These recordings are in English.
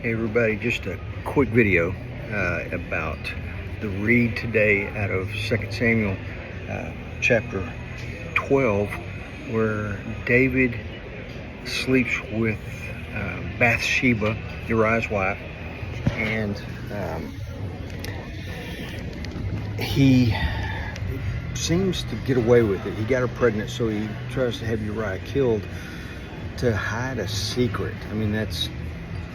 Hey everybody, just a quick video about the read today out of 2 Samuel chapter 12, where David sleeps with Bathsheba, Uriah's wife, and he seems to get away with it. He got her pregnant, so he tries to have Uriah killed to hide a secret. I mean, that's,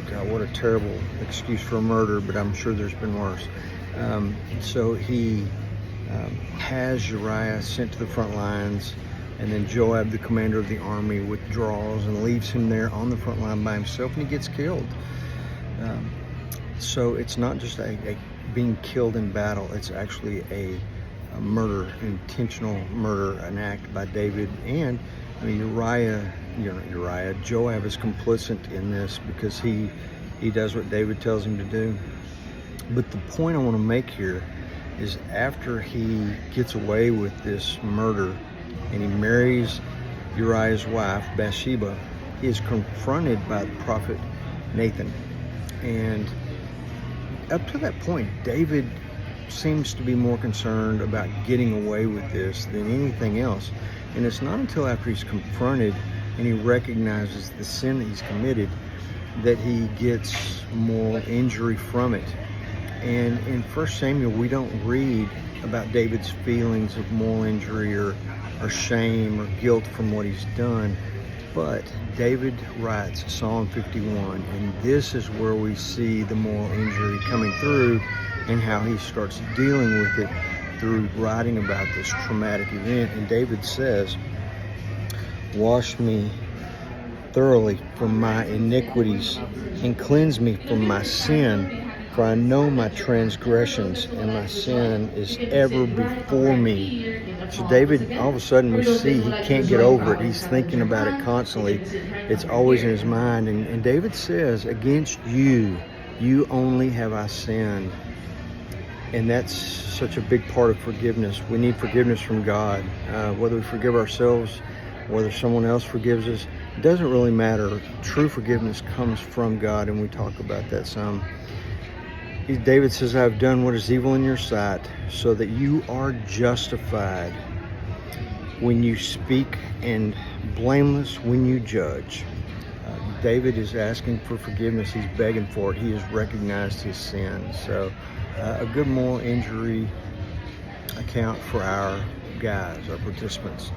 God, what a terrible excuse for a murder, but I'm sure there's been worse. So he has Uriah sent to the front lines, and then Joab, the commander of the army, withdraws and leaves him there on the front line by himself, and he gets killed. So it's not just a being killed in battle, it's actually a murder, intentional murder, an act by David. And I mean, Joab is complicit in this because he does what David tells him to do. But the point I want to make here is, after he gets away with this murder and he marries Uriah's wife, Bathsheba, he is confronted by the prophet Nathan. And up to that point, David seems to be more concerned about getting away with this than anything else. And it's not until after he's confronted and he recognizes the sin that he's committed that he gets moral injury from it. And in 1 Samuel, we don't read about David's feelings of moral injury or shame or guilt from what he's done. But David writes Psalm 51, and this is where we see the moral injury coming through and how he starts dealing with it through writing about this traumatic event. And David says, "Wash me thoroughly from my iniquities and cleanse me from my sin, for I know my transgressions and my sin is ever before me." So David, all of a sudden we see he can't get over it. He's thinking about it constantly. It's always in his mind. And David says, "Against you only have I sinned." And that's such a big part of forgiveness. We need forgiveness from God. Whether we forgive ourselves, whether someone else forgives us, it doesn't really matter. True forgiveness comes from God, and we talk about that some. David says, "I have done what is evil in your sight, so that you are justified when you speak and blameless when you judge." David is asking for forgiveness. He's begging for it. He has recognized his sin. So a good moral injury account for our guys, our participants.